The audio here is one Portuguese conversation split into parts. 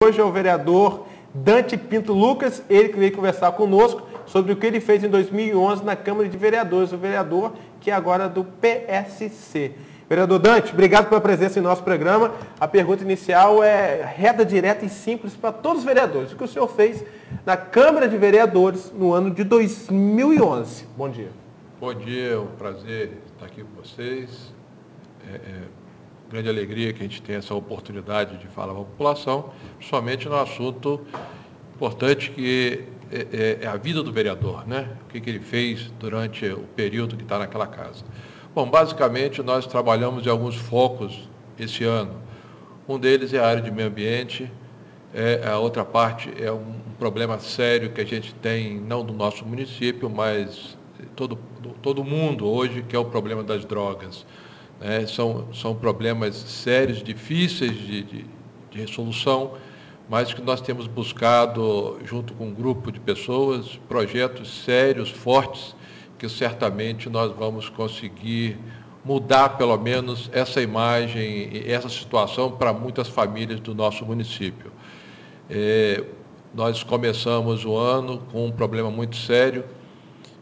Hoje é o vereador Dante Pinto Lucas, ele que veio conversar conosco sobre o que ele fez em 2011 na Câmara de Vereadores, o vereador que é agora do PSC. Vereador Dante, obrigado pela presença em nosso programa. A pergunta inicial é reta, direta e simples para todos os vereadores. O que o senhor fez na Câmara de Vereadores no ano de 2011? Bom dia. Bom dia, é um prazer estar aqui com vocês. Grande alegria que a gente tenha essa oportunidade de falar com a população, principalmente no assunto importante que é a vida do vereador, né? O que ele fez durante o período que está naquela casa. Bom, basicamente nós trabalhamos em alguns focos esse ano. Um deles é a área de meio ambiente, a outra parte é um problema sério que a gente tem, não do nosso município, mas todo mundo hoje, que é o problema das drogas. São problemas sérios, difíceis de resolução, mas que nós temos buscado, junto com um grupo de pessoas, projetos sérios, fortes, que certamente nós vamos conseguir mudar, pelo menos, essa imagem e essa situação para muitas famílias do nosso município. Nós começamos o ano com um problema muito sério,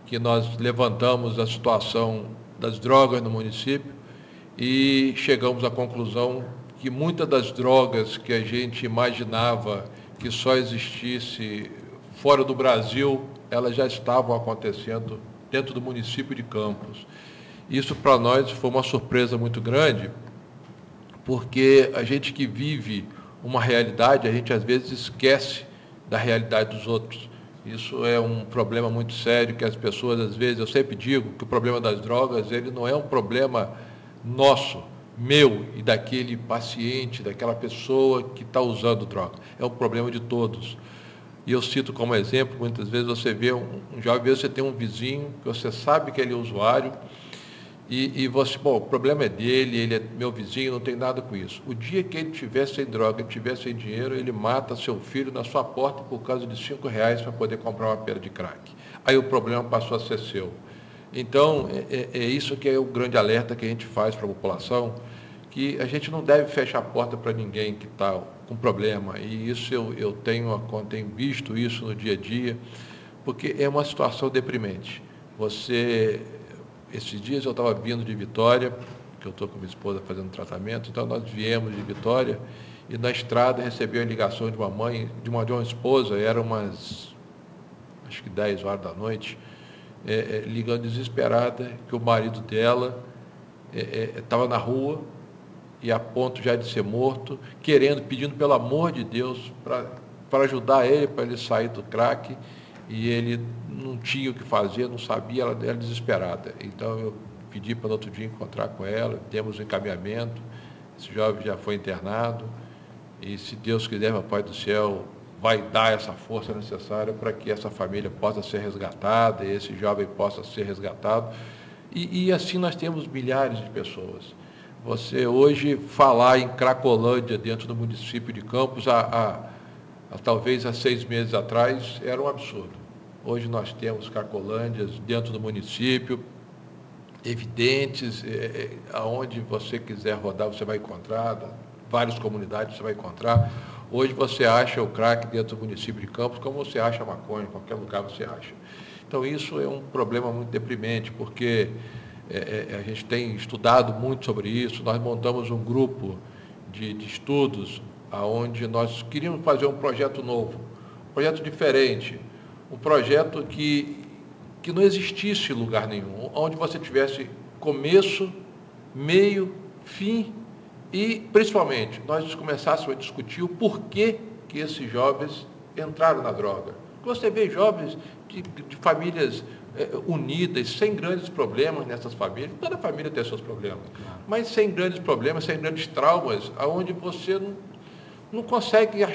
que nós levantamos a situação das drogas no município, e chegamos à conclusão que muitas das drogas que a gente imaginava que só existisse fora do Brasil, elas já estavam acontecendo dentro do município de Campos. Isso para nós foi uma surpresa muito grande, porque a gente que vive uma realidade, a gente às vezes esquece da realidade dos outros. Isso é um problema muito sério que as pessoas, às vezes, eu sempre digo que o problema das drogas, ele não é um problema nosso, meu e daquele paciente, daquela pessoa que está usando droga. É um problema de todos. E eu cito como exemplo, muitas vezes você vê um jovem, você tem um vizinho, que você sabe que ele é usuário, e você, bom, o problema é dele, ele é meu vizinho, não tem nada com isso. O dia que ele estiver sem droga, ele estiver sem dinheiro, ele mata seu filho na sua porta por causa de R$5 para poder comprar uma pera de crack. Aí o problema passou a ser seu. Então, é isso que é o grande alerta que a gente faz para a população, que a gente não deve fechar a porta para ninguém que está com problema. E isso eu tenho visto isso no dia a dia, porque é uma situação deprimente. Esses dias eu estava vindo de Vitória, que eu estou com minha esposa fazendo tratamento, então nós viemos de Vitória, e na estrada recebi a ligação de uma mãe, de uma esposa, eram umas, acho que 10 horas da noite, ligando desesperada, que o marido dela estava na rua e a ponto já de ser morto, pedindo pelo amor de Deus para ajudar ele, para ele sair do crack, e ele não tinha o que fazer, não sabia, ela era desesperada. Então eu pedi para no outro dia encontrar com ela, temos um encaminhamento, esse jovem já foi internado, e se Deus quiser, meu Pai do céu, vai dar essa força necessária para que essa família possa ser resgatada, e esse jovem possa ser resgatado. E assim nós temos milhares de pessoas. Você hoje falar em Cracolândia dentro do município de Campos, talvez há 6 meses atrás, era um absurdo. Hoje nós temos Cracolândias dentro do município, evidentes, aonde você quiser rodar, você vai encontrar, várias comunidades você vai encontrar. Hoje você acha o crack dentro do município de Campos, como você acha a maconha, em qualquer lugar você acha. Então isso é um problema muito deprimente, porque a gente tem estudado muito sobre isso, nós montamos um grupo de estudos, onde nós queríamos fazer um projeto novo, um projeto diferente, um projeto que não existisse em lugar nenhum, onde você tivesse começo, meio, fim, e, principalmente, nós começássemos a discutir o porquê que esses jovens entraram na droga. Você vê jovens de famílias unidas, sem grandes problemas nessas famílias. Toda família tem seus problemas, mas sem grandes problemas, sem grandes traumas, onde você não conseguia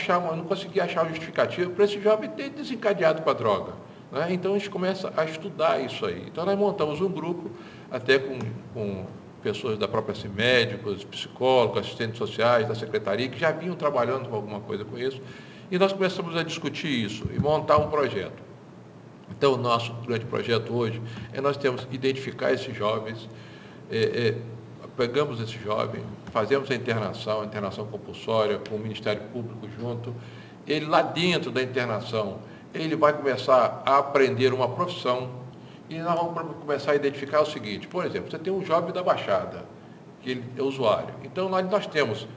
achar justificativa para esse jovem ter desencadeado com a droga. Né? Então, a gente começa a estudar isso aí. Então, nós montamos um grupo, até com pessoas da própria médicos, psicólogos, assistentes sociais, da secretaria, que já vinham trabalhando com alguma coisa com isso, e nós começamos a discutir isso e montar um projeto. Então, o nosso grande projeto hoje nós temos que identificar esses jovens, pegamos esse jovem, fazemos a internação compulsória com o Ministério Público junto. Ele lá dentro da internação, ele vai começar a aprender uma profissão e nós vamos começar a identificar o seguinte, por exemplo, você tem um jovem da Baixada, que ele é usuário. Então, lá nós temos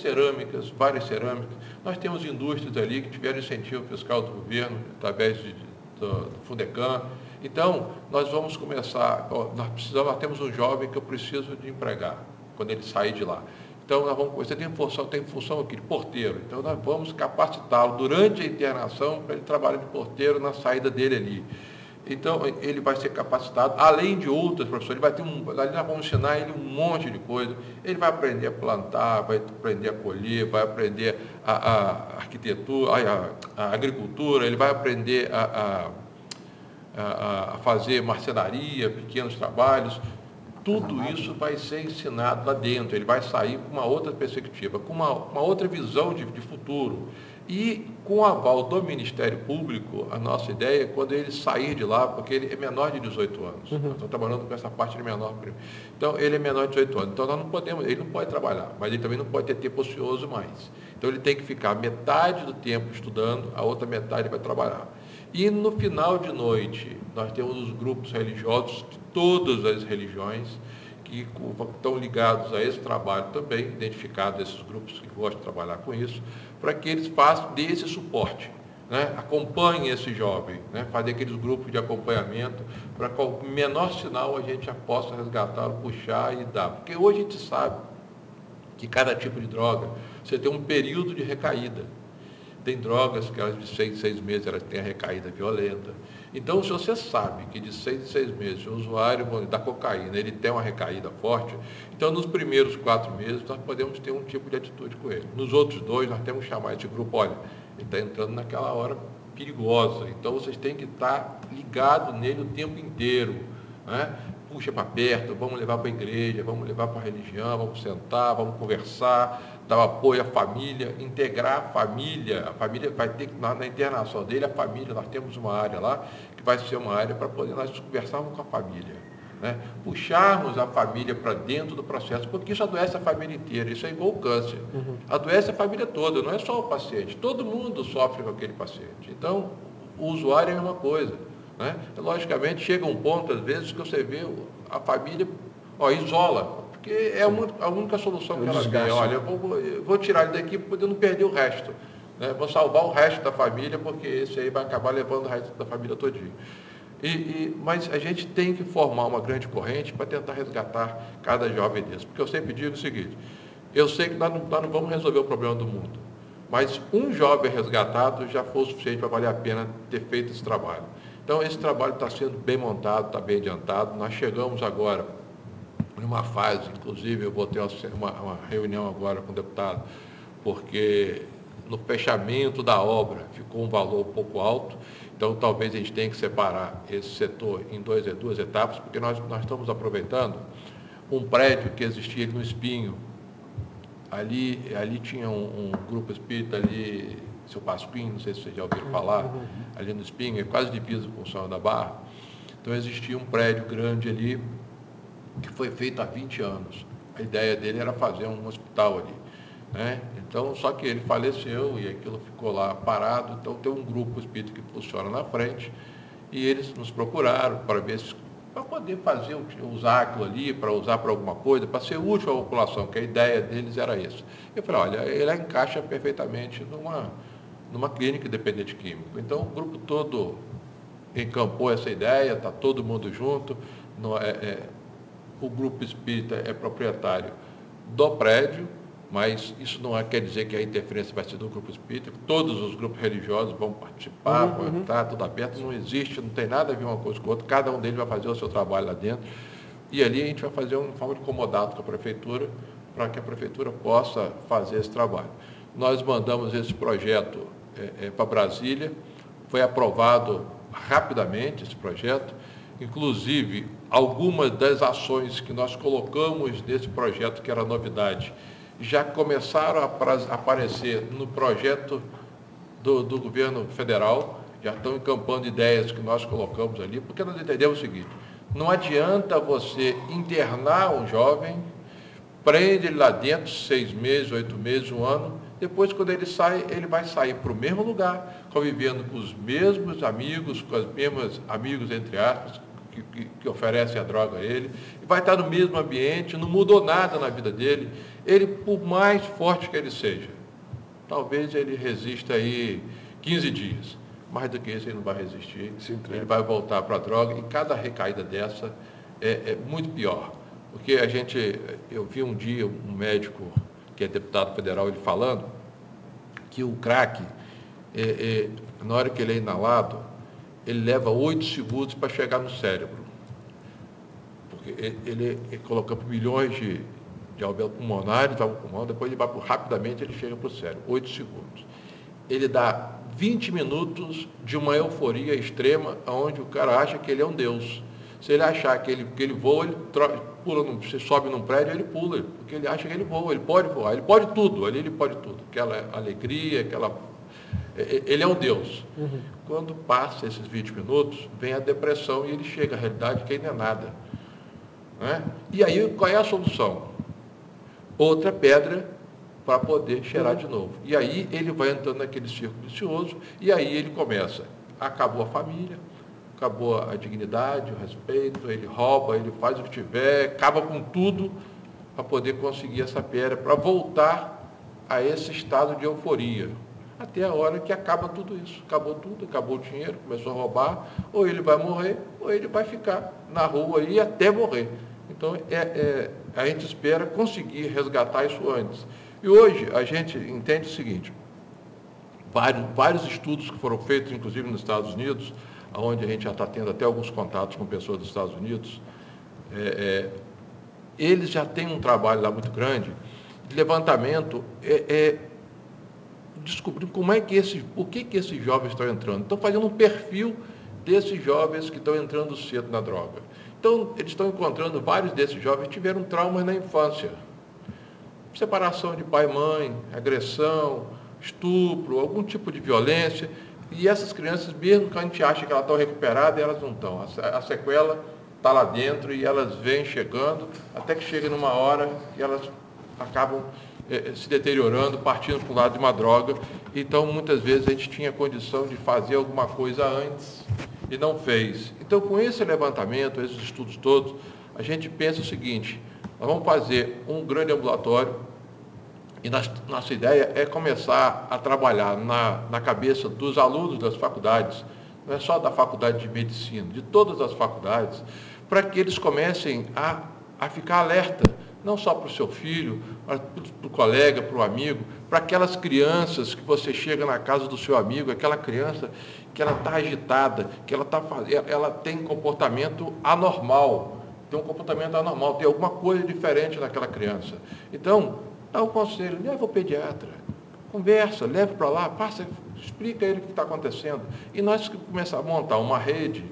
cerâmicas, várias cerâmicas, nós temos indústrias ali que tiveram incentivo fiscal do governo, através do Fundecam. Então, nós vamos começar, nós temos um jovem que eu preciso de empregar, quando ele sair de lá. Então, você tem função aqui de porteiro, então nós vamos capacitá-lo durante a internação para ele trabalhar de porteiro na saída dele ali. Então, ele vai ser capacitado, além de outras profissões, ali nós vamos ensinar ele um monte de coisa. Ele vai aprender a plantar, vai aprender a colher, vai aprender a arquitetura, a agricultura, ele vai aprender a fazer marcenaria, pequenos trabalhos. Tudo isso vai ser ensinado lá dentro. Ele vai sair com uma outra perspectiva, com uma outra visão de futuro. E com o aval do Ministério Público, a nossa ideia é quando ele sair de lá, porque ele é menor de 18 anos. Nós estamos trabalhando com essa parte de menor. Então, ele é menor de 18 anos. Então, nós não podemos, ele não pode trabalhar, mas ele também não pode ter tempo ocioso mais. Então, ele tem que ficar metade do tempo estudando, a outra metade ele vai trabalhar. E no final de noite, nós temos os grupos religiosos de todas as religiões, que estão ligados a esse trabalho também, identificados esses grupos que gostam de trabalhar com isso, para que eles façam desse suporte, né? Acompanhem esse jovem, né? Fazer aqueles grupos de acompanhamento, para que o menor sinal a gente já possa resgatá-lo, puxar e dar. Porque hoje a gente sabe que cada tipo de droga, você tem um período de recaída. Tem drogas que elas de 6 em 6 meses elas têm a recaída violenta. Então, se você sabe que de 6 em 6 meses o usuário da cocaína ele tem uma recaída forte, então nos primeiros 4 meses nós podemos ter um tipo de atitude com ele. Nos outros 2 nós temos que chamar esse grupo, olha, ele está entrando naquela hora perigosa, então vocês têm que estar ligados nele o tempo inteiro, né? Puxa para perto, vamos levar para a igreja, vamos levar para a religião, vamos sentar, vamos conversar, dar apoio à família, integrar a família vai ter que, na internação dele, a família, nós temos uma área lá, que vai ser uma área para poder nós conversarmos com a família, né? Puxarmos a família para dentro do processo, porque isso adoece a família inteira, isso é igual o câncer, adoece a família toda, não é só o paciente, todo mundo sofre com aquele paciente, então o usuário é a mesma coisa, né? Logicamente chega um ponto, às vezes, que você vê a família, isola, porque é a única solução que ela tem. Olha, eu vou tirar ele daqui para poder não perder o resto, né? Vou salvar o resto da família, porque esse aí vai acabar levando o resto da família todinho. Mas a gente tem que formar uma grande corrente para tentar resgatar cada jovem desse. Porque eu sempre digo o seguinte, eu sei que nós não vamos resolver o problema do mundo, mas um jovem resgatado já foi o suficiente para valer a pena ter feito esse trabalho. Então, esse trabalho está sendo bem montado, está bem adiantado. Nós chegamos agora numa fase, inclusive eu vou ter uma reunião agora com o deputado, porque no fechamento da obra ficou um valor um pouco alto, então talvez a gente tenha que separar esse setor em duas etapas, porque nós estamos aproveitando um prédio que existia no Espinho. Ali tinha um grupo espírita ali, seu Pasquim, não sei se vocês já ouviram falar, ali no Espinho, é quase divisa com o São da Barra. Então existia um prédio grande ali, que foi feito há 20 anos. A ideia dele era fazer um hospital ali, né? Então, só que ele faleceu e aquilo ficou lá parado, então tem um grupo espírita que funciona na frente, e eles nos procuraram para ver se para poder usar aquilo ali, para usar para alguma coisa, para ser útil à população, que a ideia deles era isso. Eu falei, olha, ele encaixa perfeitamente numa clínica dependente químico. Então, o grupo todo encampou essa ideia, está todo mundo junto. O grupo espírita é proprietário do prédio, mas isso não quer dizer que a interferência vai ser do grupo espírita, todos os grupos religiosos vão participar, vão estar tudo aberto, não existe, não tem nada a ver uma coisa com a outra, cada um deles vai fazer o seu trabalho lá dentro, e ali a gente vai fazer uma forma de comodato com a prefeitura, para que a prefeitura possa fazer esse trabalho. Nós mandamos esse projeto para Brasília, foi aprovado rapidamente esse projeto, inclusive algumas das ações que nós colocamos nesse projeto, que era novidade, já começaram a aparecer no projeto do governo federal, já estão encampando ideias que nós colocamos ali, porque nós entendemos o seguinte, não adianta você internar um jovem, prende ele lá dentro 6 meses, 8 meses, 1 ano. Depois, quando ele sai, ele vai sair para o mesmo lugar, convivendo com os mesmos amigos, com as mesmas amigos, entre aspas, que oferecem a droga a ele, e vai estar no mesmo ambiente, não mudou nada na vida dele. Ele, por mais forte que ele seja, talvez ele resista aí 15 dias. Mais do que isso, ele não vai resistir. Ele vai voltar para a droga, e cada recaída dessa é muito pior. Porque eu vi um dia um médico, que é deputado federal, ele falando que o crack, na hora que ele é inalado, ele leva 8 segundos para chegar no cérebro. Porque ele coloca milhões de alvéolos pulmonares, vai para o pulmão, depois ele rapidamente ele chega para o cérebro, 8 segundos. Ele dá 20 minutos de uma euforia extrema, onde o cara acha que ele é um deus. Se ele achar que ele voa, ele pula, você sobe num prédio, ele pula, porque ele acha que ele voa, ele pode voar, ele pode tudo, ali ele pode tudo. Aquela alegria, ele é um deus. Uhum. Quando passa esses 20 minutos, vem a depressão e ele chega à realidade que ainda é nada. Né? E aí, qual é a solução? Outra pedra para poder cheirar de novo. E aí ele vai entrando naquele círculo vicioso, e aí ele começa. Acabou a família, acabou a dignidade, o respeito, ele rouba, ele faz o que tiver, acaba com tudo para poder conseguir essa pedra, para voltar a esse estado de euforia. Até a hora que acaba tudo isso. Acabou tudo, acabou o dinheiro, começou a roubar, ou ele vai morrer, ou ele vai ficar na rua aí até morrer. Então, a gente espera conseguir resgatar isso antes. E hoje a gente entende o seguinte, vários estudos que foram feitos, inclusive nos Estados Unidos, onde a gente já está tendo até alguns contatos com pessoas dos Estados Unidos, eles já têm um trabalho lá muito grande de levantamento, descobrindo por que esses jovens estão entrando. Estão fazendo um perfil desses jovens que estão entrando cedo na droga. Então, eles estão encontrando, vários desses jovens tiveram traumas na infância. Separação de pai e mãe, agressão, estupro, algum tipo de violência. E essas crianças, mesmo que a gente acha que elas estão recuperadas, elas não estão. A sequela está lá dentro e elas vêm chegando, até que chega numa hora e elas acabam se deteriorando, partindo para o lado de uma droga. Então, muitas vezes, a gente tinha condição de fazer alguma coisa antes e não fez. Então, com esse levantamento, esses estudos todos, a gente pensa o seguinte, nós vamos fazer um grande ambulatório e nossa ideia é começar a trabalhar na cabeça dos alunos das faculdades, não é só da faculdade de medicina, de todas as faculdades, para que eles comecem a ficar alerta, não só para o seu filho, mas para o colega, para o amigo, para aquelas crianças que você chega na casa do seu amigo, aquela criança que ela está agitada, que ela tem comportamento anormal, tem alguma coisa diferente naquela criança. Então, dá um conselho, leva ao pediatra, conversa, leva para lá, explica a ele o que está acontecendo. E nós começamos a montar uma rede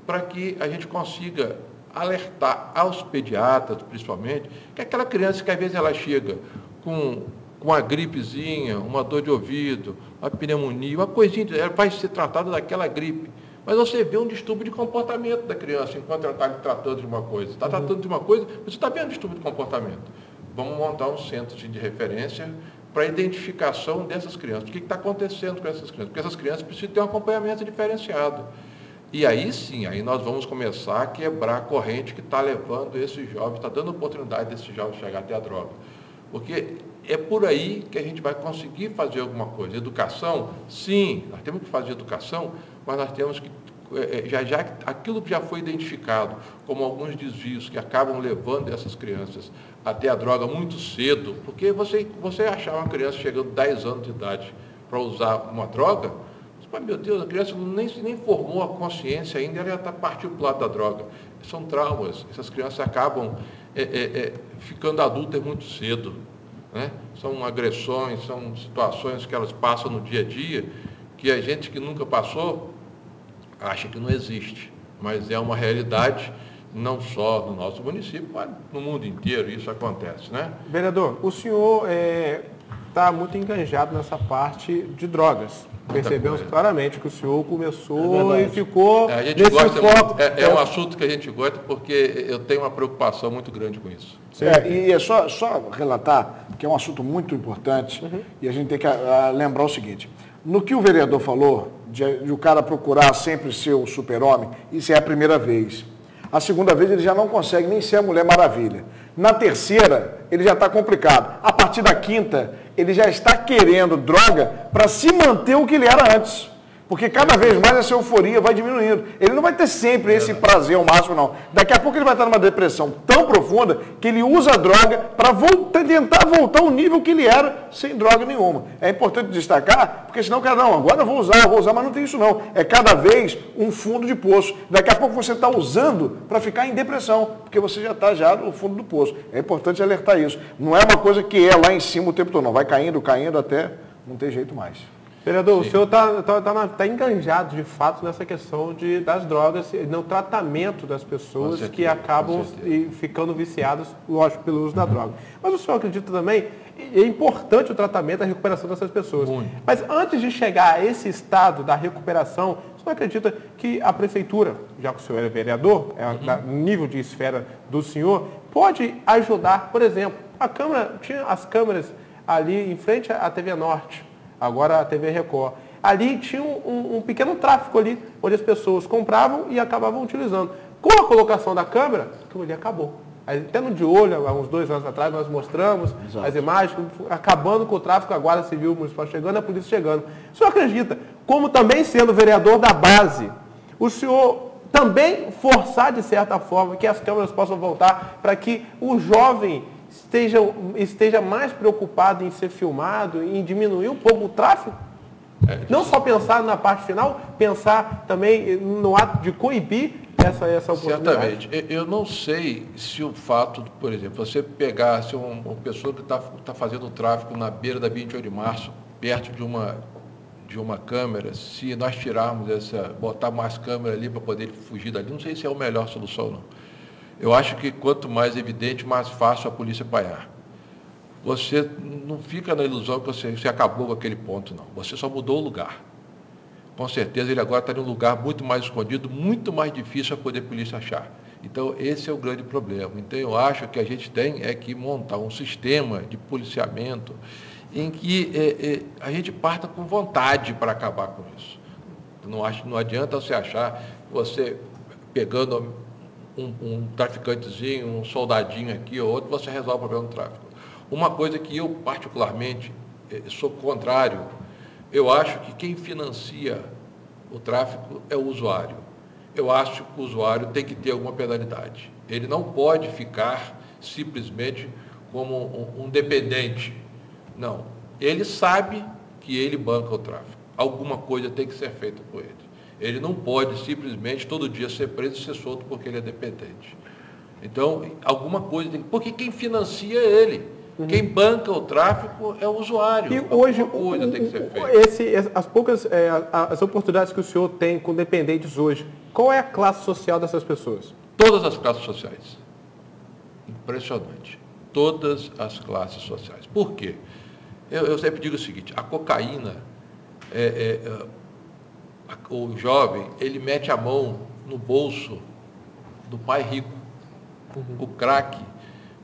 para que a gente consiga alertar aos pediatras, principalmente, que aquela criança que às vezes ela chega com uma gripezinha, uma dor de ouvido, uma pneumonia, uma coisinha, ela vai ser tratada daquela gripe. Mas você vê um distúrbio de comportamento da criança enquanto ela está tratando de uma coisa. Está tratando de uma coisa, mas você está vendo distúrbio de comportamento. Vamos montar um centro de referência para a identificação dessas crianças. O que está acontecendo com essas crianças? Porque essas crianças precisam ter um acompanhamento diferenciado. E aí sim, aí nós vamos começar a quebrar a corrente que está levando esses jovens, está dando oportunidade desses jovens chegar até a droga. Porque é por aí que a gente vai conseguir fazer alguma coisa. Educação, sim, nós temos que fazer educação, mas nós temos que, aquilo que já foi identificado como alguns desvios que acabam levando essas crianças até a droga muito cedo, porque você achar uma criança chegando 10 anos de idade para usar uma droga, mas, meu Deus, a criança nem formou a consciência ainda, ela já está partindo para o lado da droga. São traumas, essas crianças acabam ficando adultas muito cedo. Né? São agressões, são situações que elas passam no dia a dia, que a gente que nunca passou, acha que não existe. Mas é uma realidade, não só no nosso município, mas no mundo inteiro isso acontece. Né? Vereador, o senhor está muito enganjado nessa parte de drogas. Percebemos claramente que o senhor começou e ficou nesse foco. É um assunto que a gente gosta porque eu tenho uma preocupação muito grande com isso. E é só relatar que é um assunto muito importante e a gente tem que lembrar o seguinte. No que o vereador falou, de o cara procurar sempre ser o super-homem, isso é a primeira vez. A segunda vez ele já não consegue nem ser a Mulher Maravilha. Na terceira, ele já está complicado. A partir da quinta, ele já está querendo droga para se manter o que ele era antes. Porque cada vez mais essa euforia vai diminuindo. Ele não vai ter sempre esse prazer ao máximo, não. Daqui a pouco ele vai estar numa depressão tão profunda que ele usa a droga para tentar voltar ao nível que ele era sem droga nenhuma. É importante destacar, porque senão o cara, não, agora eu vou usar, mas não tem isso não. É cada vez um fundo de poço. Daqui a pouco você está usando para ficar em depressão, porque você já está no fundo do poço. É importante alertar isso. Não é uma coisa que é lá em cima o tempo todo, não. Vai caindo até não ter jeito mais. Vereador, o senhor está enganjado, de fato, nessa questão das drogas, no tratamento das pessoas que acabam ficando viciadas, lógico, pelo uso da droga. Mas o senhor acredita também, é importante o tratamento, a recuperação dessas pessoas. Muito. Mas antes de chegar a esse estado da recuperação, o senhor acredita que a prefeitura, já que o senhor é vereador, no nível de esfera do senhor, pode ajudar, por exemplo, tinha as câmeras ali em frente à TV Norte, agora a TV Record. Ali tinha um pequeno tráfico ali, onde as pessoas compravam e acabavam utilizando. Com a colocação da câmera, aquilo ali acabou. Até no De Olho, há uns 2 anos atrás, nós mostramos as imagens, acabando com o tráfico, a Guarda Civil Municipal chegando, a polícia chegando. O senhor acredita, como também sendo vereador da base, o senhor também forçar, de certa forma, que as câmeras possam voltar para que o jovem esteja mais preocupado em ser filmado, em diminuir um pouco o tráfego? Não só pensar na parte final, pensar também no ato de coibir essa oportunidade. Certamente. Eu não sei se o fato, por exemplo, você pegasse uma pessoa que está fazendo tráfico na beira da 28 de março, perto de uma câmera, se nós tirarmos botar mais câmera ali para poder fugir dali, não sei se é a melhor solução, não. Eu acho que quanto mais evidente, mais fácil a polícia apanhar. Você não fica na ilusão que você acabou com aquele ponto, não. Você só mudou o lugar. Com certeza ele agora está em um lugar muito mais escondido, muito mais difícil a poder a polícia achar. Então esse é o grande problema. Então eu acho que a gente tem que montar um sistema de policiamento em que a gente parta com vontade para acabar com isso. Não adianta você achar que você pegando um traficantezinho, um soldadinho aqui ou outro, você resolve o problema do tráfico. Uma coisa que eu, particularmente, sou contrário, eu acho que quem financia o tráfico é o usuário. Eu acho que o usuário tem que ter alguma penalidade. Ele não pode ficar simplesmente como um dependente. Não. Ele sabe que ele banca o tráfico. Alguma coisa tem que ser feita com ele. Ele não pode simplesmente todo dia ser preso e ser solto porque ele é dependente. Então, alguma coisa tem... Porque quem financia é ele. Quem banca o tráfico é o usuário. E hoje, coisa tem que ser feita. As poucas as oportunidades que o senhor tem com dependentes hoje, qual é a classe social dessas pessoas? Todas as classes sociais. Impressionante. Todas as classes sociais. Por quê? Eu sempre digo o seguinte, a cocaína, o jovem, ele mete a mão no bolso do pai rico. O crack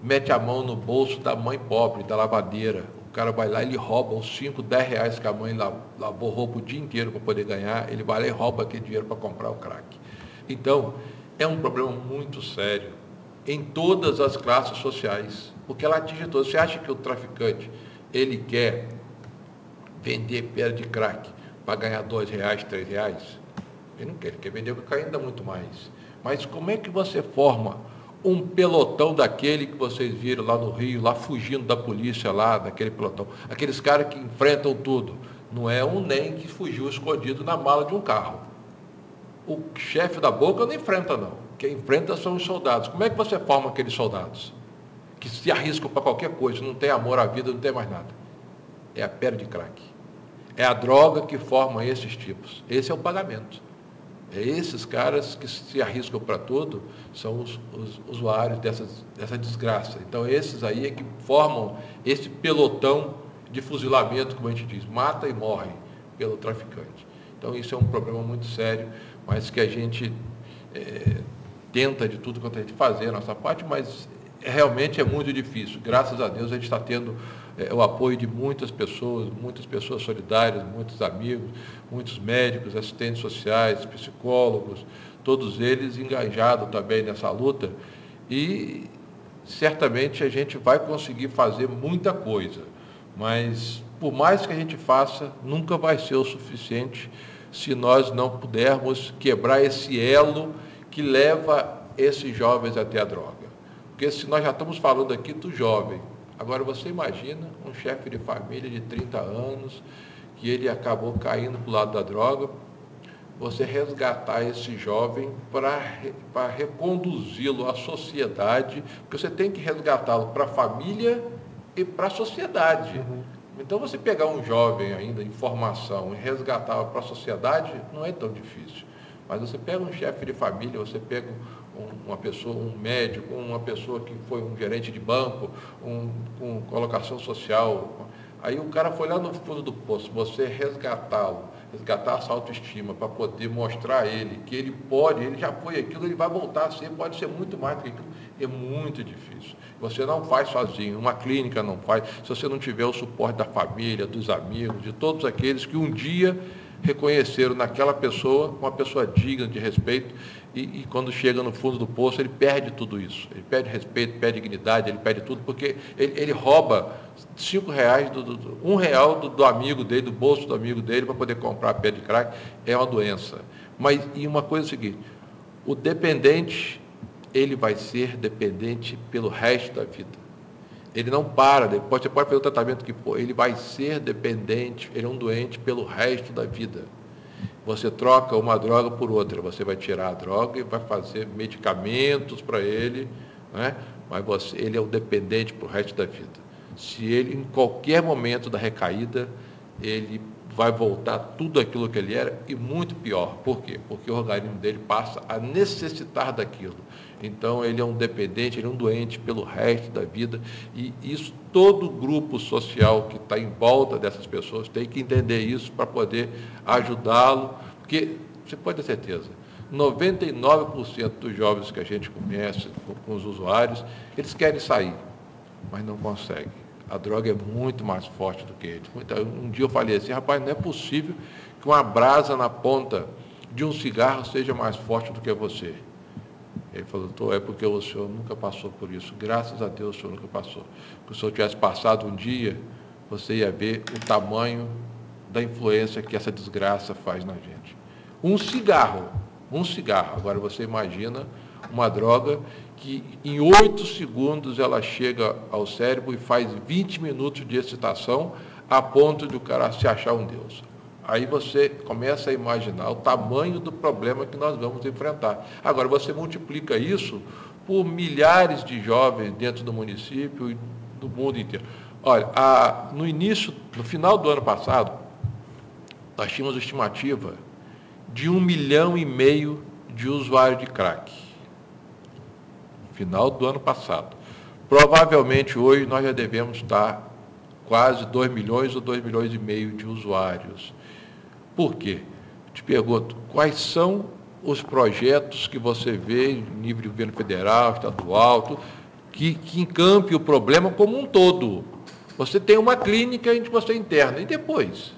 mete a mão no bolso da mãe pobre, da lavadeira. O cara vai lá, ele rouba os 5, 10 reais que a mãe lavou roupa o dia inteiro para poder ganhar, ele vai lá e rouba aquele dinheiro para comprar o crack. Então, é um problema muito sério em todas as classes sociais, porque ela atinge todas. Você acha que o traficante, ele quer vender pedra de crack para ganhar 2 reais, 3 reais? Ele não quer, ele quer vender cocaína ainda muito mais. Mas como é que você forma um pelotão daquele que vocês viram lá no Rio, lá fugindo da polícia lá, daquele pelotão? Aqueles caras que enfrentam tudo. Não é um NEM que fugiu escondido na mala de um carro. O chefe da boca não enfrenta, não. Quem enfrenta são os soldados. Como é que você forma aqueles soldados? Que se arriscam para qualquer coisa, não tem amor à vida, não tem mais nada. É a pedra de crack. É a droga que forma esses tipos. Esse é o pagamento. É esses caras que se arriscam para tudo, são os usuários dessa desgraça. Então, esses aí é que formam esse pelotão de fuzilamento, como a gente diz, mata e morre pelo traficante. Então isso é um problema muito sério, mas que a gente tenta de tudo quanto a gente fazer a nossa parte, mas realmente é muito difícil. Graças a Deus a gente está tendo o apoio de muitas pessoas solidárias, muitos amigos, muitos médicos, assistentes sociais, psicólogos, todos eles engajados também nessa luta, e certamente a gente vai conseguir fazer muita coisa, mas por mais que a gente faça, nunca vai ser o suficiente se nós não pudermos quebrar esse elo que leva esses jovens até a droga. Porque se nós já estamos falando aqui do jovem, agora você imagina um chefe de família de 30 anos, que ele acabou caindo para o lado da droga, você resgatar esse jovem para reconduzi-lo à sociedade, porque você tem que resgatá-lo para a família e para a sociedade. Então, você pegar um jovem ainda em formação e resgatá-lo para a sociedade não é tão difícil. Mas você pega um chefe de família, você pega uma pessoa, um médico, uma pessoa que foi um gerente de banco, com colocação social. Aí o cara foi lá no fundo do poço, você resgatá-lo, resgatar essa autoestima para poder mostrar a ele que ele pode, ele já foi aquilo, ele vai voltar a ser, pode ser muito mais do que aquilo. É muito difícil. Você não faz sozinho, uma clínica não faz, se você não tiver o suporte da família, dos amigos, de todos aqueles que um dia reconheceram naquela pessoa uma pessoa digna de respeito, e quando chega no fundo do poço, ele perde tudo isso. Ele perde respeito, perde dignidade, ele perde tudo, porque ele rouba R$5, R$1 do amigo dele, do bolso do amigo dele, para poder comprar pé de crack. É uma doença. E uma coisa é o seguinte, o dependente, ele vai ser dependente pelo resto da vida. Ele não para, você pode fazer o tratamento que for, ele vai ser dependente, ele é um doente pelo resto da vida. Você troca uma droga por outra, você vai tirar a droga e vai fazer medicamentos para ele, né? Mas ele é o dependente para o resto da vida. Se ele, em qualquer momento da recaída, ele vai voltar tudo aquilo que ele era e muito pior. Por quê? Porque o organismo dele passa a necessitar daquilo. Então, ele é um dependente, ele é um doente pelo resto da vida, e isso, todo grupo social que está em volta dessas pessoas tem que entender isso para poder ajudá-lo, porque você pode ter certeza, 99% dos jovens que a gente conhece, com os usuários, eles querem sair, mas não conseguem. A droga é muito mais forte do que eles. Um dia eu falei assim, rapaz, não é possível que uma brasa na ponta de um cigarro seja mais forte do que você. Ele falou, doutor, é porque o senhor nunca passou por isso. Graças a Deus o senhor nunca passou. Se o senhor tivesse passado um dia, você ia ver o tamanho da influência que essa desgraça faz na gente. Um cigarro. Agora você imagina uma droga que em 8 segundos ela chega ao cérebro e faz 20 minutos de excitação a ponto de o cara se achar um Deus. Aí você começa a imaginar o tamanho do problema que nós vamos enfrentar. Agora, você multiplica isso por milhares de jovens dentro do município e do mundo inteiro. Olha, no final do ano passado, nós tínhamos a estimativa de 1,5 milhão de usuários de crack. No final do ano passado. Provavelmente, hoje, nós já devemos estar quase 2 milhões ou 2,5 milhões de usuários. Por quê? Te pergunto, quais são os projetos que você vê em nível de governo federal, estadual, que encampe o problema como um todo? Você tem uma clínica em que você interna, e depois?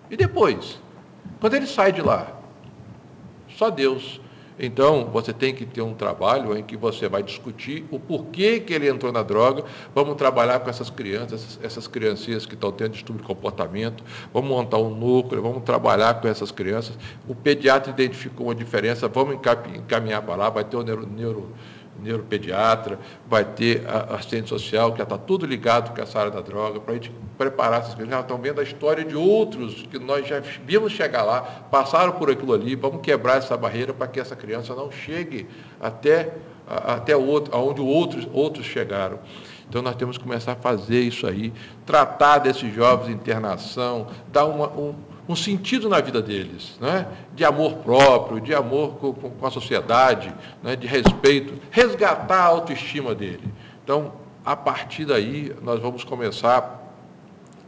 E depois? Quando ele sai de lá? Só Deus. Então, você tem que ter um trabalho em que você vai discutir o porquê que ele entrou na droga, vamos trabalhar com essas crianças, essas criancinhas que estão tendo distúrbio de comportamento, vamos montar um núcleo, vamos trabalhar com essas crianças. O pediatra identificou uma diferença, vamos encaminhar para lá, vai ter o neuropediatra, vai ter a assistente social, que já está tudo ligado com essa área da droga, para a gente preparar essas crianças. Já estão vendo a história de outros que nós já vimos chegar lá, passaram por aquilo ali, vamos quebrar essa barreira para que essa criança não chegue até onde outros chegaram. Então, nós temos que começar a fazer isso aí, tratar desses jovens em internação, dar um sentido na vida deles, né? De amor próprio, de amor com a sociedade, né? De respeito, resgatar a autoestima dele. Então, a partir daí, nós vamos começar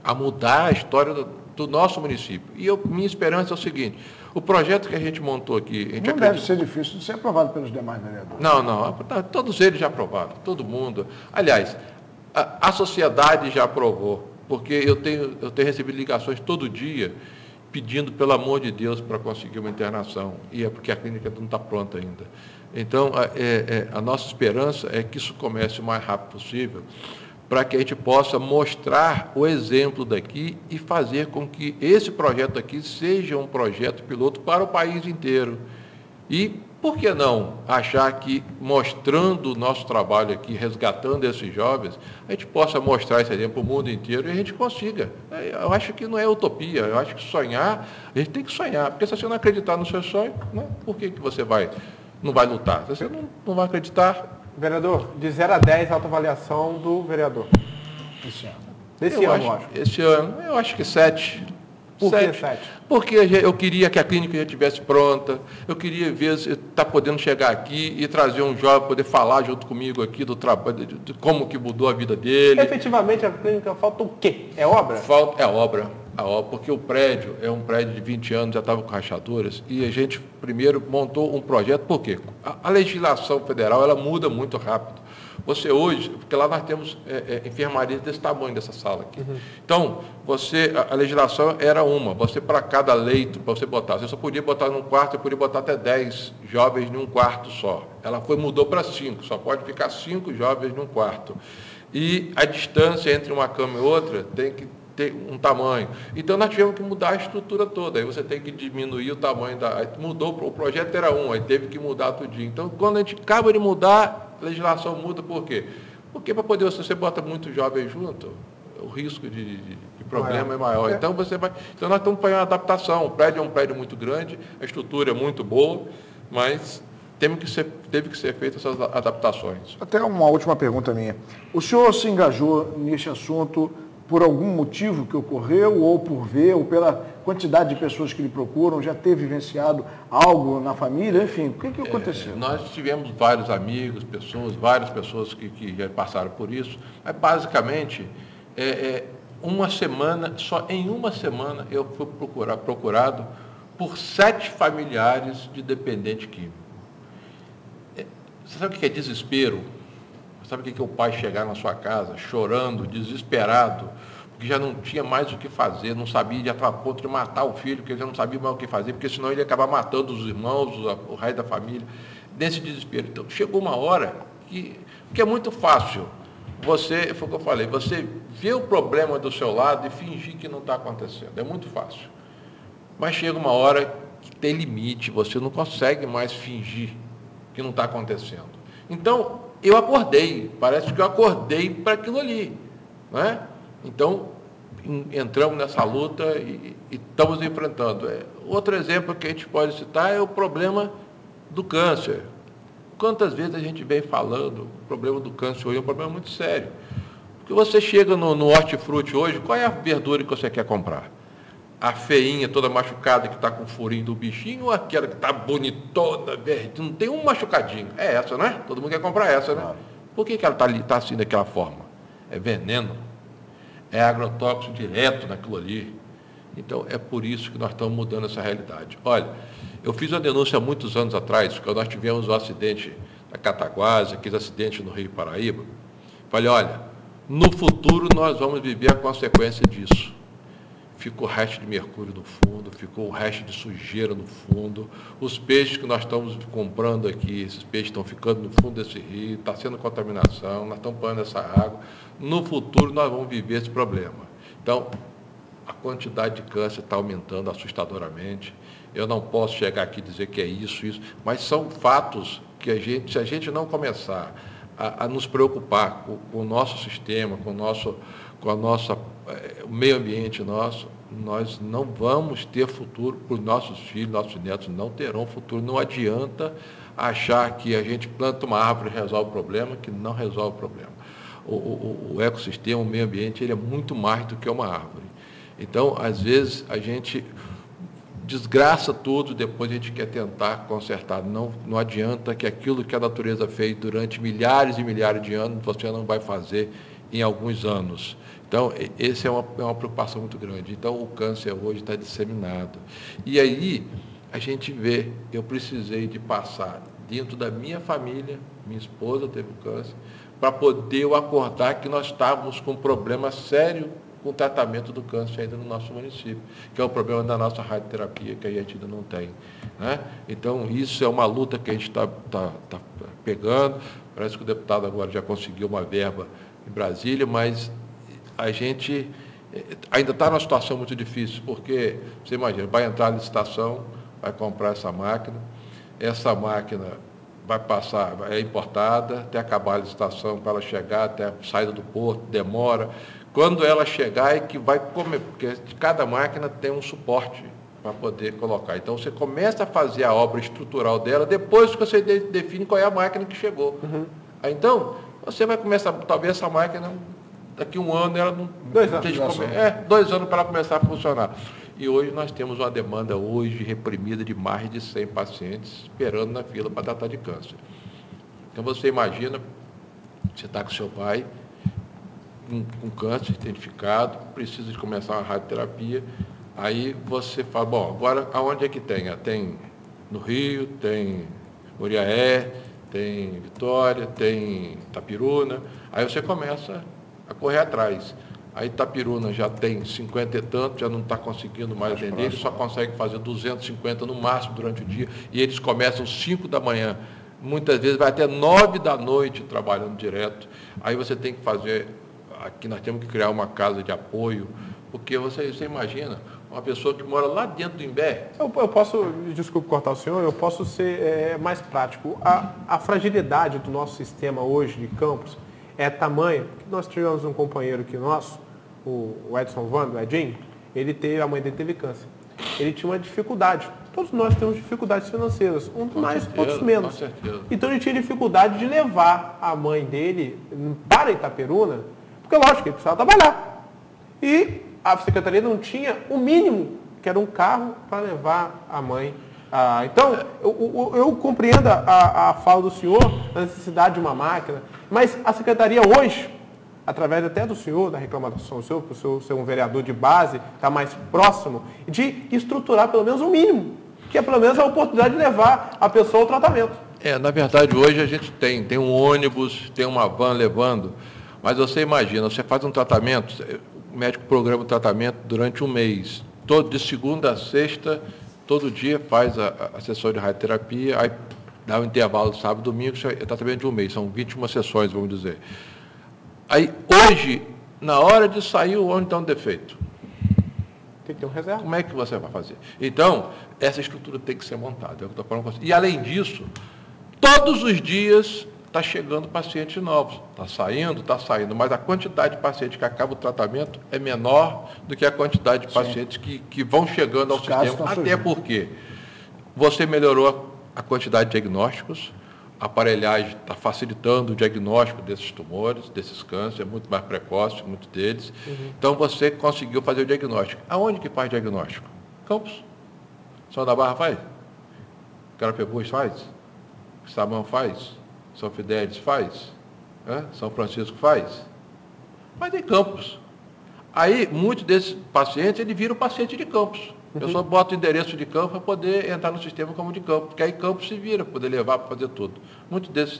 a mudar a história do nosso município. E minha esperança é o seguinte, o projeto que a gente montou aqui... A gente não deve ser difícil de ser aprovado pelos demais vereadores. Não, todos eles já aprovaram, todo mundo. Aliás, a sociedade já aprovou, porque eu tenho recebido ligações todo dia pedindo, pelo amor de Deus, para conseguir uma internação, e é porque a clínica não está pronta ainda. Então, a nossa esperança é que isso comece o mais rápido possível, para que a gente possa mostrar o exemplo daqui e fazer com que esse projeto aqui seja um projeto piloto para o país inteiro. E, por que não achar que, mostrando o nosso trabalho aqui, resgatando esses jovens, a gente possa mostrar esse exemplo para o mundo inteiro e a gente consiga. Eu acho que não é utopia, eu acho que sonhar, a gente tem que sonhar, porque se você não acreditar no seu sonho, né, por que você não vai lutar? Se você não vai acreditar... Vereador, de 0 a 10, a autoavaliação do vereador. Esse ano. Desse ano, eu acho. Esse ano, eu acho que 7. Por que 7? Porque eu queria que a clínica já estivesse pronta, eu queria ver se está podendo chegar aqui e trazer um jovem, poder falar junto comigo aqui do trabalho, de como que mudou a vida dele. Efetivamente, a clínica falta o quê? É obra? É obra, porque o prédio é um prédio de 20 anos, já estava com rachaduras, e a gente primeiro montou um projeto, por quê? A legislação federal, ela muda muito rápido. Você hoje, porque lá nós temos enfermaria desse tamanho, dessa sala aqui. Uhum. Então, a legislação era você para cada leito, para você botar, você só podia botar num quarto, você podia botar até 10 jovens num quarto só. Ela mudou para 5, só pode ficar 5 jovens num quarto. E a distância entre uma cama e outra tem que ter um tamanho. Então, nós tivemos que mudar a estrutura toda. Aí você tem que diminuir o tamanho Aí mudou, o projeto era 1, aí teve que mudar tudinho. Então, quando a gente acaba de mudar, a legislação muda por quê? Porque para poder, se você bota muito jovem junto, o risco de problema é maior. Então, nós estamos fazendo uma adaptação. O prédio é um prédio muito grande, a estrutura é muito boa, mas teve que ser feitas essas adaptações. Até uma última pergunta minha. O senhor se engajou neste assunto por algum motivo que ocorreu, ou por ver, ou pela quantidade de pessoas que lhe procuram, já ter vivenciado algo na família, enfim, o que aconteceu? Nós tivemos vários amigos, várias pessoas que já passaram por isso, mas basicamente, só em uma semana eu fui procurado por 7 familiares de dependente químico. Você sabe o que é desespero? Sabe o que é o pai chegar na sua casa chorando, desesperado, porque já não tinha mais o que fazer, não sabia, já estava a ponto de matar o filho, porque ele já não sabia mais o que fazer, porque senão ele ia acabar matando os irmãos, o resto da família, nesse desespero. Então, chegou uma hora que é muito fácil, foi o que eu falei, você vê o problema do seu lado e fingir que não está acontecendo, é muito fácil. Mas chega uma hora que tem limite, você não consegue mais fingir que não está acontecendo. Então, eu acordei, parece que eu acordei para aquilo ali, né? Então, entramos nessa luta e estamos enfrentando. Outro exemplo que a gente pode citar é o problema do câncer. Quantas vezes a gente vem falando, o problema do câncer hoje é um problema muito sério. Porque você chega no hortifruti hoje, qual é a verdura que você quer comprar? A feinha toda machucada que está com o furinho do bichinho, ou aquela que está bonitona, verde, não tem um machucadinho? É essa, né? Todo mundo quer comprar essa, né? Por que ela está assim daquela forma? É veneno, é agrotóxico direto naquilo ali. Então, é por isso que nós estamos mudando essa realidade. Olha, eu fiz uma denúncia há muitos anos atrás, quando nós tivemos o acidente na Cataguases, aquele acidente no Rio Paraíba. Falei, olha, no futuro nós vamos viver a consequência disso. Ficou resto de mercúrio no fundo, ficou o resto de sujeira no fundo. Os peixes que nós estamos comprando aqui, esses peixes estão ficando no fundo desse rio, está sendo contaminação, nós estamos pagando essa água. No futuro nós vamos viver esse problema. Então, a quantidade de câncer está aumentando assustadoramente. Eu não posso chegar aqui e dizer que é isso, mas são fatos que se a gente não começar a nos preocupar com o nosso sistema, com o meio ambiente nosso, nós não vamos ter futuro para os nossos filhos, nossos netos não terão futuro. Não adianta achar que a gente planta uma árvore e resolve o problema, que não resolve o problema. O ecossistema, o meio ambiente, ele é muito mais do que uma árvore. Então, às vezes, a gente desgraça tudo, depois a gente quer tentar consertar. Não adianta que aquilo que a natureza fez durante milhares e milhares de anos, você não vai fazer em alguns anos. Então, essa é uma preocupação muito grande. Então, o câncer hoje está disseminado. E aí, a gente vê, eu precisei de passar dentro da minha família, minha esposa teve câncer, para poder eu acordar que nós estávamos com um problema sério com o tratamento do câncer ainda no nosso município, que é o problema da nossa radioterapia, que a gente ainda não tem. Né? Então, isso é uma luta que a gente está pegando. Parece que o deputado agora já conseguiu uma verba em Brasília, mas a gente ainda está numa situação muito difícil, porque, você imagina, vai entrar a licitação, vai comprar essa máquina vai passar, é importada, até acabar a licitação para ela chegar, até a saída do porto, demora. Quando ela chegar é que vai comer, porque cada máquina tem um suporte para poder colocar. Então, você começa a fazer a obra estrutural dela depois que você define qual é a máquina que chegou. Uhum. Então, você vai começar, talvez essa máquina, daqui a um ano, ela não... 2 anos. 2 anos para ela começar a funcionar. E hoje nós temos uma demanda hoje reprimida de mais de 100 pacientes esperando na fila para tratar de câncer. Então, você imagina, você está com seu pai, com câncer identificado, precisa de começar uma radioterapia, aí você fala, bom, agora aonde é que tem? Tem no Rio, tem Muriaé, tem Vitória, tem Itapiruna, aí você começa a correr atrás. Aí Itapiruna já tem 50 e tanto, já não está conseguindo mais vender, eles só conseguem fazer 250 no máximo durante o dia, e eles começam 5 da manhã, muitas vezes vai até 9 da noite trabalhando direto. Aí você tem que fazer, aqui nós temos que criar uma casa de apoio, porque você imagina, uma pessoa que mora lá dentro do Imbé. Eu posso, desculpe cortar o senhor, eu posso ser mais prático. A fragilidade do nosso sistema hoje de Campos é tamanha, que nós tivemos um companheiro aqui nosso, o Edson Vando, o Edinho, a mãe dele teve câncer. Ele tinha uma dificuldade. Todos nós temos dificuldades financeiras, uns mais, outros menos. Então ele tinha dificuldade de levar a mãe dele para Itaperuna, porque lógico, ele precisava trabalhar. E a secretaria não tinha o mínimo, que era um carro para levar a mãe. Então, eu compreendo a fala do senhor, a necessidade de uma máquina, mas a secretaria hoje, através até do senhor, da reclamação do senhor, por o senhor ser um vereador de base, estar mais próximo, de estruturar pelo menos o mínimo, que é pelo menos a oportunidade de levar a pessoa ao tratamento. Na verdade, hoje a gente tem um ônibus, tem uma van levando, mas você imagina, você faz um tratamento, o médico programa o tratamento durante um mês, de segunda a sexta, todo dia faz a sessão de radioterapia, aí dá um intervalo sábado e domingo, é tratamento de um mês, são 21 sessões, vamos dizer. Aí, hoje, na hora de sair, o ônibus dá um defeito. Tem que ter um reserva. Como é que você vai fazer? Então, essa estrutura tem que ser montada, é o que eu estou falando com você. E, além disso, todos os dias está chegando pacientes novos. Está saindo, mas a quantidade de pacientes que acabam o tratamento é menor do que a quantidade de pacientes que vão chegando ao sistema. Até porque você melhorou a quantidade de diagnósticos, a aparelhagem está facilitando o diagnóstico desses tumores, desses cânceres, é muito mais precoce, muitos deles. Uhum. Então, você conseguiu fazer o diagnóstico. Aonde que faz diagnóstico? Campos. São da Barra faz? Carapebus faz? Samão faz? São Fidélis faz? São Francisco faz? Mas em Campos. Aí, muitos desses pacientes, ele vira o paciente de Campos. A pessoa bota o endereço de Campos para poder entrar no sistema como de Campos, porque aí Campos se vira para poder levar para fazer tudo. Muitos desses...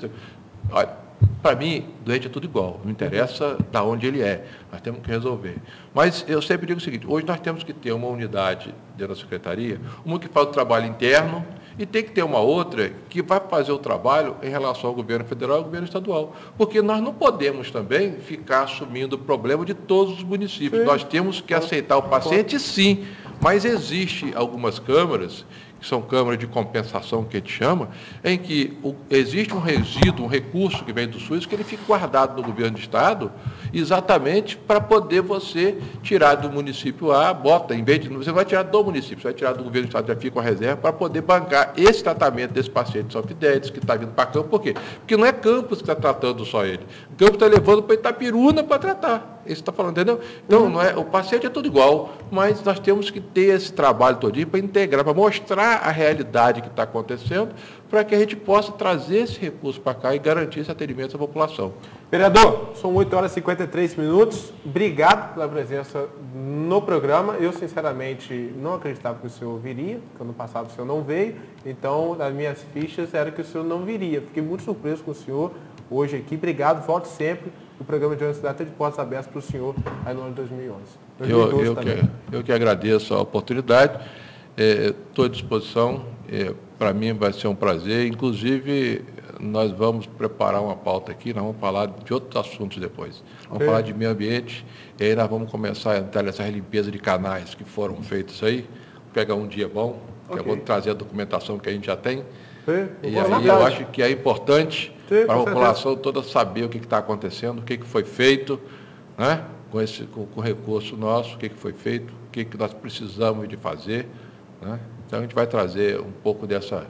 Olha, para mim, doente é tudo igual, não interessa de onde ele é, nós temos que resolver. Mas eu sempre digo o seguinte, hoje nós temos que ter uma unidade dentro da secretaria, uma que faz o trabalho interno, e tem que ter uma outra que vai fazer o trabalho em relação ao governo federal e ao governo estadual. Porque nós não podemos também ficar assumindo o problema de todos os municípios. Sim. Nós temos que aceitar o paciente, sim, mas existe algumas câmaras, que são câmaras de compensação, que a gente chama, em que existe um resíduo, um recurso que vem do SUS, que ele fica guardado no governo do Estado, exatamente para poder você tirar do município A, em vez de, você vai tirar do município, você vai tirar do governo do Estado, já fica com a reserva, para poder bancar esse tratamento desse paciente de São Fidélis, que está vindo para Campos. Por quê? Porque não é Campos que está tratando só ele. Campos está levando para Itapiruna para tratar. Isso está falando, entendeu? Então, não é, o paciente é tudo igual, mas nós temos que ter esse trabalho todinho para integrar, para mostrar mostrar a realidade que está acontecendo, para que a gente possa trazer esse recurso para cá e garantir esse atendimento à população. Vereador, são 8 horas e 53 minutos. Obrigado pela presença no programa. Eu, sinceramente, não acreditava que o senhor viria, porque ano passado o senhor não veio. Então, nas minhas fichas era que o senhor não viria. Fiquei muito surpreso com o senhor hoje aqui. Obrigado, volte sempre. O programa de Universidade tem de portas abertas para o senhor aí no ano de 2011. Eu que agradeço a oportunidade. Estou à disposição. Para mim vai ser um prazer. Inclusive, nós vamos preparar uma pauta aqui, nós vamos falar de outros assuntos depois. Vamos falar de meio ambiente, e aí nós vamos começar a entrar nessa limpeza de canais que foram feitos aí. Pegar um dia bom, que eu vou trazer a documentação que a gente já tem. E aí eu acho que é importante para a população toda saber o que está acontecendo, o que foi feito, né? Com o recurso nosso, o que foi feito, o que nós precisamos de fazer, né? Então a gente vai trazer um pouco dessa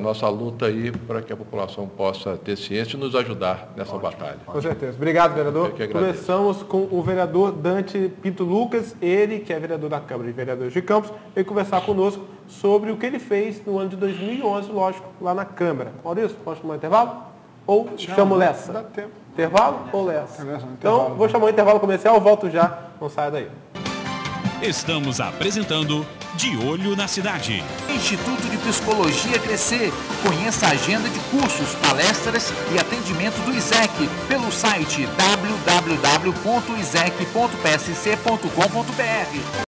nossa luta aí para que a população possa ter ciência e nos ajudar nessa batalha. Com certeza. Obrigado, vereador. Começamos com o vereador Dante Pinto Lucas, ele que é vereador da Câmara de Vereadores de Campos, veio conversar conosco sobre o que ele fez no ano de 2011, lógico, lá na Câmara. Maurício, pode chamar o intervalo? Ou chamo o Lessa? Dá tempo. Intervalo ou Lessa? Então, vou chamar o intervalo comercial, volto já, não saia daí. Estamos apresentando De Olho na Cidade. Instituto de Psicologia Crescer. Conheça a agenda de cursos, palestras e atendimento do ISEC pelo site www.isec.psc.com.br.